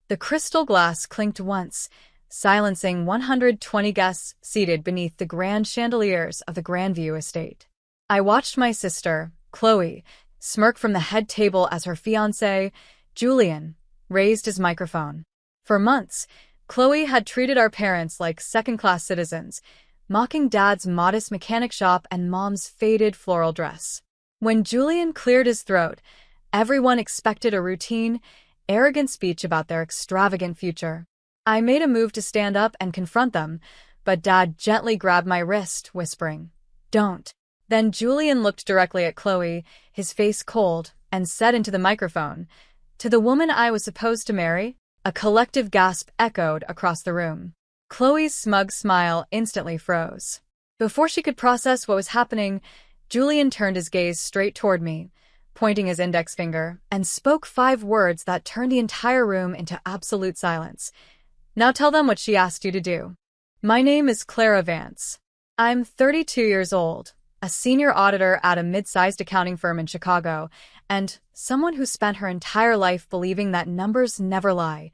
The crystal glass clinked once, silencing 120 guests seated beneath the grand chandeliers of the Grandview estate. I watched my sister, Chloe, smirk from the head table as her fiancé, Julian, raised his microphone. For months, Chloe had treated our parents like second-class citizens, mocking Dad's modest mechanic shop and Mom's faded floral dress. When Julian cleared his throat, everyone expected a routine, arrogant speech about their extravagant future. I made a move to stand up and confront them, but Dad gently grabbed my wrist, whispering, "Don't." Then Julian looked directly at Chloe, his face cold, and said into the microphone, "To the woman I was supposed to marry?" A collective gasp echoed across the room. Chloe's smug smile instantly froze. Before she could process what was happening, Julian turned his gaze straight toward me, pointing his index finger, and spoke 5 words that turned the entire room into absolute silence. "Now tell them what she asked you to do." My name is Clara Vance. I'm 32 years old, a senior auditor at a mid-sized accounting firm in Chicago, and someone who spent her entire life believing that numbers never lie,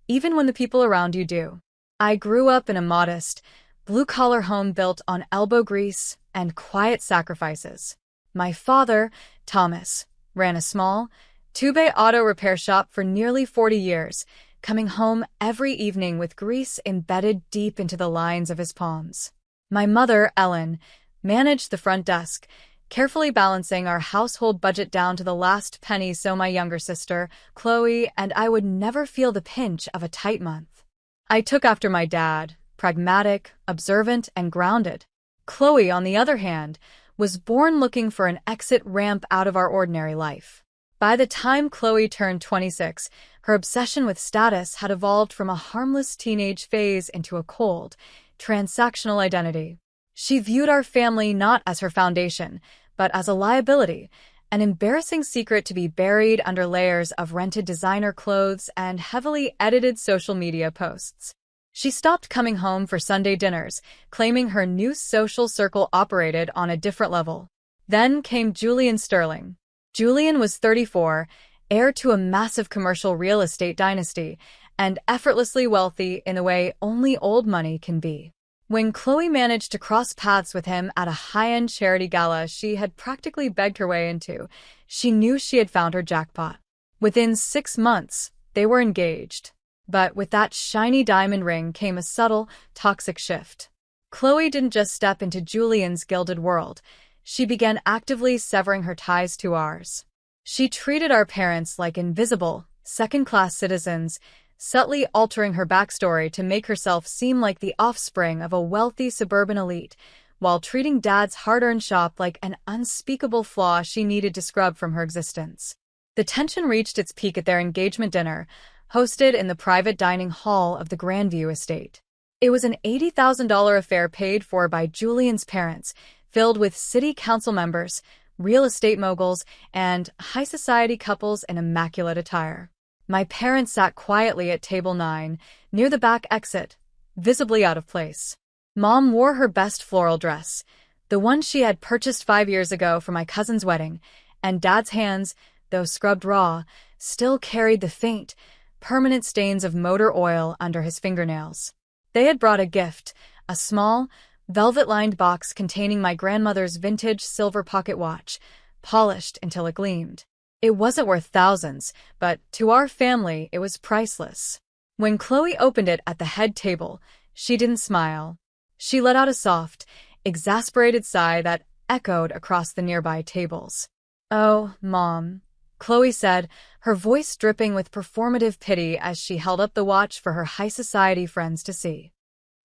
even when the people around you do. I grew up in a modest, blue-collar home built on elbow grease and quiet sacrifices. My father, Thomas, ran a small, two-bay auto repair shop for nearly 40 years, coming home every evening with grease embedded deep into the lines of his palms. My mother, Ellen, managed the front desk, carefully balancing our household budget down to the last penny so my younger sister, Chloe, and I would never feel the pinch of a tight month. I took after my dad, pragmatic, observant, and grounded. Chloe, on the other hand, was born looking for an exit ramp out of our ordinary life. By the time Chloe turned 26, her obsession with status had evolved from a harmless teenage phase into a cold, transactional identity. She viewed our family not as her foundation, but as a liability, an embarrassing secret to be buried under layers of rented designer clothes and heavily edited social media posts. She stopped coming home for Sunday dinners, claiming her new social circle operated on a different level. Then came Julian Sterling. Julian was 34, heir to a massive commercial real estate dynasty, and effortlessly wealthy in the way only old money can be. When Chloe managed to cross paths with him at a high-end charity gala she had practically begged her way into, she knew she had found her jackpot. Within 6 months, they were engaged. But with that shiny diamond ring came a subtle, toxic shift. Chloe didn't just step into Julian's gilded world. She began actively severing her ties to ours. She treated our parents like invisible, second-class citizens, subtly altering her backstory to make herself seem like the offspring of a wealthy suburban elite, while treating Dad's hard-earned shop like an unspeakable flaw she needed to scrub from her existence. The tension reached its peak at their engagement dinner, hosted in the private dining hall of the Grandview estate. It was an $80,000 affair paid for by Julian's parents, filled with city council members, real estate moguls, and high society couples in immaculate attire. My parents sat quietly at table 9, near the back exit, visibly out of place. Mom wore her best floral dress, the one she had purchased 5 years ago for my cousin's wedding, and Dad's hands, though scrubbed raw, still carried the faint, permanent stains of motor oil under his fingernails. They had brought a gift, a small, velvet-lined box containing my grandmother's vintage silver pocket watch, polished until it gleamed. It wasn't worth thousands, but to our family it was priceless. When Chloe opened it at the head table, she didn't smile. She let out a soft, exasperated sigh that echoed across the nearby tables. "Oh, Mom," Chloe said, her voice dripping with performative pity as she held up the watch for her high society friends to see.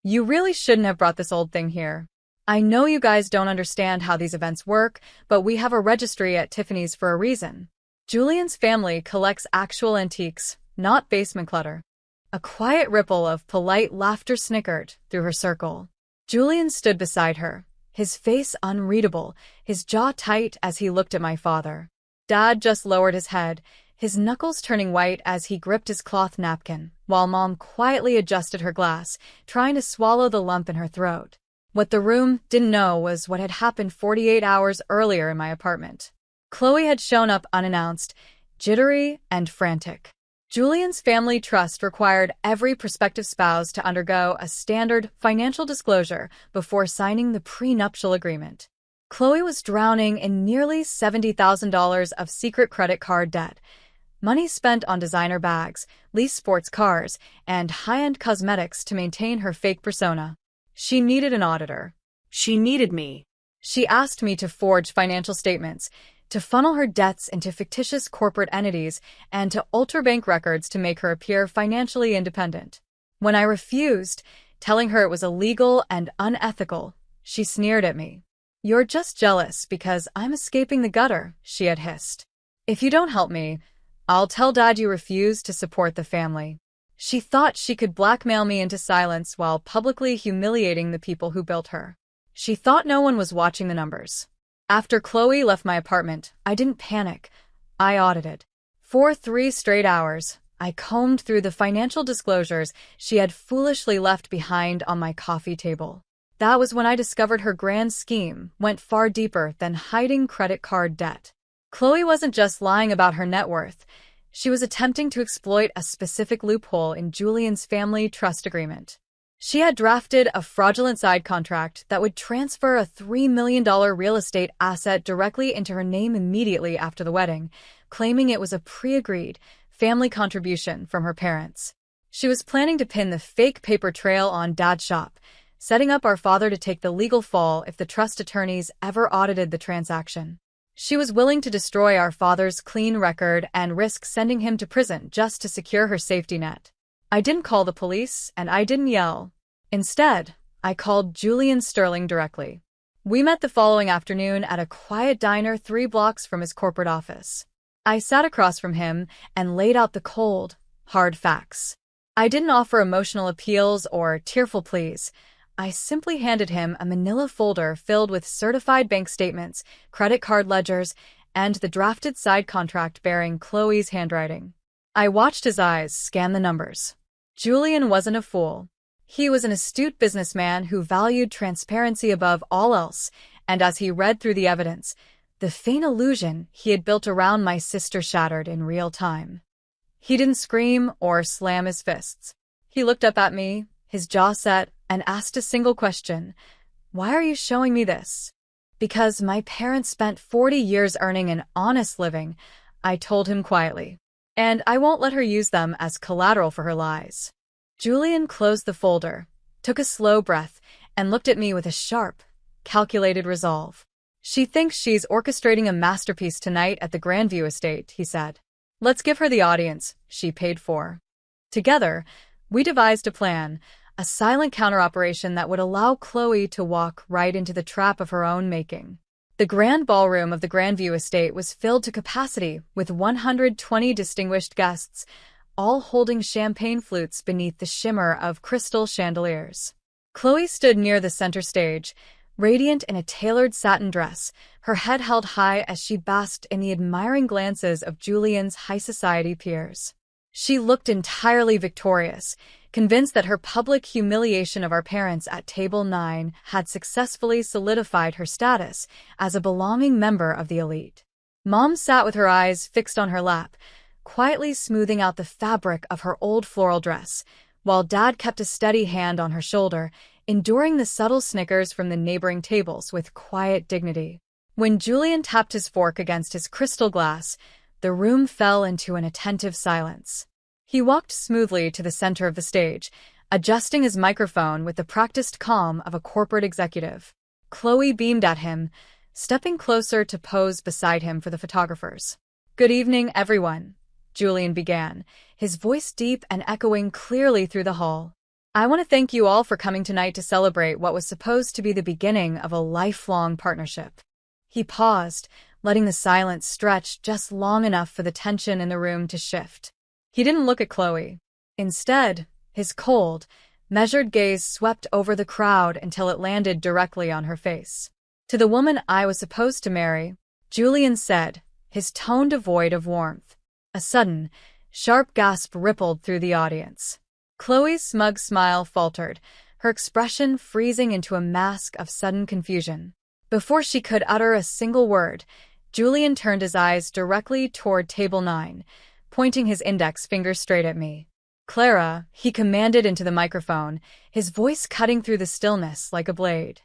"You really shouldn't have brought this old thing here. I know you guys don't understand how these events work, but we have a registry at Tiffany's for a reason. Julian's family collects actual antiques, not basement clutter." A quiet ripple of polite laughter snickered through her circle. Julian stood beside her, his face unreadable, his jaw tight as he looked at my father. Dad just lowered his head, his knuckles turning white as he gripped his cloth napkin, while Mom quietly adjusted her glass, trying to swallow the lump in her throat. What the room didn't know was what had happened 48 hours earlier in my apartment. Chloe had shown up unannounced, jittery and frantic. Julian's family trust required every prospective spouse to undergo a standard financial disclosure before signing the prenuptial agreement. Chloe was drowning in nearly $70,000 of secret credit card debt, money spent on designer bags, leased sports cars, and high-end cosmetics to maintain her fake persona. She needed an auditor. She needed me. She asked me to forge financial statements, to funnel her debts into fictitious corporate entities, and to alter bank records to make her appear financially independent. When I refused, telling her it was illegal and unethical, she sneered at me. "You're just jealous because I'm escaping the gutter," she had hissed. "If you don't help me, I'll tell Dad you refuse to support the family." She thought she could blackmail me into silence while publicly humiliating the people who built her. She thought no one was watching the numbers. After Chloe left my apartment, I didn't panic. I audited. For 3 straight hours, I combed through the financial disclosures she had foolishly left behind on my coffee table. That was when I discovered her grand scheme went far deeper than hiding credit card debt. Chloe wasn't just lying about her net worth. She was attempting to exploit a specific loophole in Julian's family trust agreement. She had drafted a fraudulent side contract that would transfer a $3 million real estate asset directly into her name immediately after the wedding, claiming it was a pre-agreed family contribution from her parents. She was planning to pin the fake paper trail on Dad's shop, setting up our father to take the legal fall if the trust attorneys ever audited the transaction. She was willing to destroy our father's clean record and risk sending him to prison just to secure her safety net. I didn't call the police, and I didn't yell. Instead, I called Julian Sterling directly. We met the following afternoon at a quiet diner 3 blocks from his corporate office. I sat across from him and laid out the cold, hard facts. I didn't offer emotional appeals or tearful pleas. I simply handed him a manila folder filled with certified bank statements, credit card ledgers, and the drafted side contract bearing Chloe's handwriting. I watched his eyes scan the numbers. Julian wasn't a fool. He was an astute businessman who valued transparency above all else, and as he read through the evidence, the faint illusion he had built around my sister shattered in real time. He didn't scream or slam his fists. He looked up at me, his jaw set, and asked a single question. "Why are you showing me this?" "Because my parents spent 40 years earning an honest living," I told him quietly. "And I won't let her use them as collateral for her lies." Julian closed the folder, took a slow breath, and looked at me with a sharp, calculated resolve. "She thinks she's orchestrating a masterpiece tonight at the Grandview estate," he said. "Let's give her the audience she paid for." Together, we devised a plan, a silent counter-operation that would allow Chloe to walk right into the trap of her own making. The grand ballroom of the Grandview estate was filled to capacity with 120 distinguished guests, all holding champagne flutes beneath the shimmer of crystal chandeliers. Chloe stood near the center stage, radiant in a tailored satin dress, her head held high as she basked in the admiring glances of Julian's high society peers. She looked entirely victorious, convinced that her public humiliation of our parents at Table 9 had successfully solidified her status as a belonging member of the elite. Mom sat with her eyes fixed on her lap, quietly smoothing out the fabric of her old floral dress, while Dad kept a steady hand on her shoulder, enduring the subtle snickers from the neighboring tables with quiet dignity. When Julian tapped his fork against his crystal glass, the room fell into an attentive silence. He walked smoothly to the center of the stage, adjusting his microphone with the practiced calm of a corporate executive. Chloe beamed at him, stepping closer to pose beside him for the photographers. "Good evening, everyone," Julian began, his voice deep and echoing clearly through the hall. "I want to thank you all for coming tonight to celebrate what was supposed to be the beginning of a lifelong partnership." He paused, letting the silence stretch just long enough for the tension in the room to shift. He didn't look at Chloe. Instead, his cold, measured gaze swept over the crowd until it landed directly on her face. "To the woman I was supposed to marry," Julian said, his tone devoid of warmth. A sudden, sharp gasp rippled through the audience. Chloe's smug smile faltered, her expression freezing into a mask of sudden confusion. Before she could utter a single word, Julian turned his eyes directly toward Table 9, pointing his index finger straight at me. "Clara," he commanded into the microphone, his voice cutting through the stillness like a blade.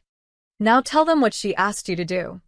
"Now tell them what she asked you to do."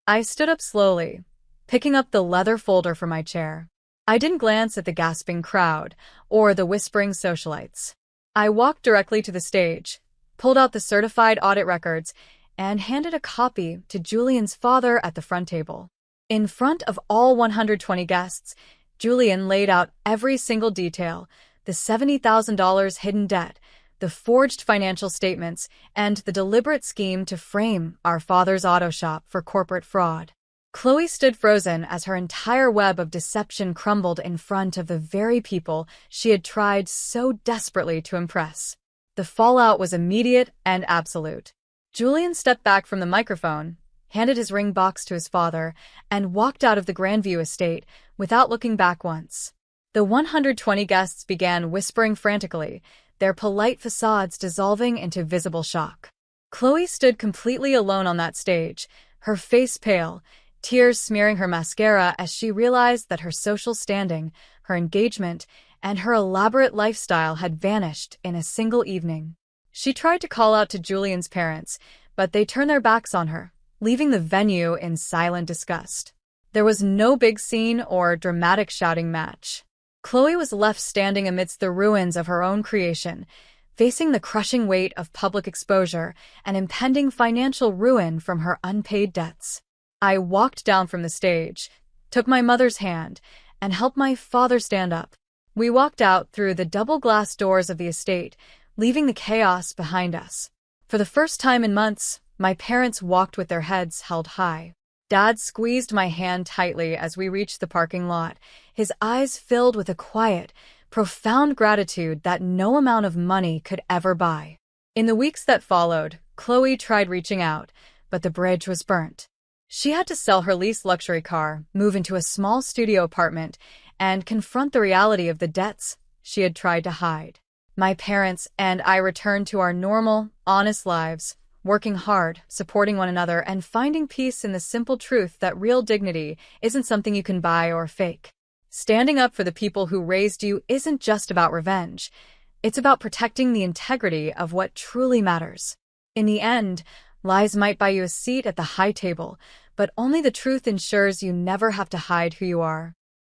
I stood up slowly, picking up the leather folder from my chair. I didn't glance at the gasping crowd or the whispering socialites. I walked directly to the stage, pulled out the certified audit records, and handed a copy to Julian's father at the front table. In front of all 120 guests, Julian laid out every single detail: the $70,000 hidden debt, the forged financial statements, and the deliberate scheme to frame our father's auto shop for corporate fraud. Chloe stood frozen as her entire web of deception crumbled in front of the very people she had tried so desperately to impress. The fallout was immediate and absolute. Julian stepped back from the microphone, handed his ring box to his father, and walked out of the Grandview estate without looking back once. The 120 guests began whispering frantically, their polite facades dissolving into visible shock. Chloe stood completely alone on that stage, her face pale, tears smearing her mascara as she realized that her social standing, her engagement, and her elaborate lifestyle had vanished in a single evening. She tried to call out to Julian's parents, but they turned their backs on her, leaving the venue in silent disgust. There was no big scene or dramatic shouting match. Chloe was left standing amidst the ruins of her own creation, facing the crushing weight of public exposure and impending financial ruin from her unpaid debts. I walked down from the stage, took my mother's hand, and helped my father stand up. We walked out through the double-glass doors of the estate, leaving the chaos behind us. For the first time in months, my parents walked with their heads held high. Dad squeezed my hand tightly as we reached the parking lot, his eyes filled with a quiet, profound gratitude that no amount of money could ever buy. In the weeks that followed, Chloe tried reaching out, but the bridge was burnt. She had to sell her leased luxury car, move into a small studio apartment, and confront the reality of the debts she had tried to hide. My parents and I returned to our normal, honest lives, working hard, supporting one another, and finding peace in the simple truth that real dignity isn't something you can buy or fake. Standing up for the people who raised you isn't just about revenge. It's about protecting the integrity of what truly matters. In the end, lies might buy you a seat at the high table, but only the truth ensures you never have to hide who you are.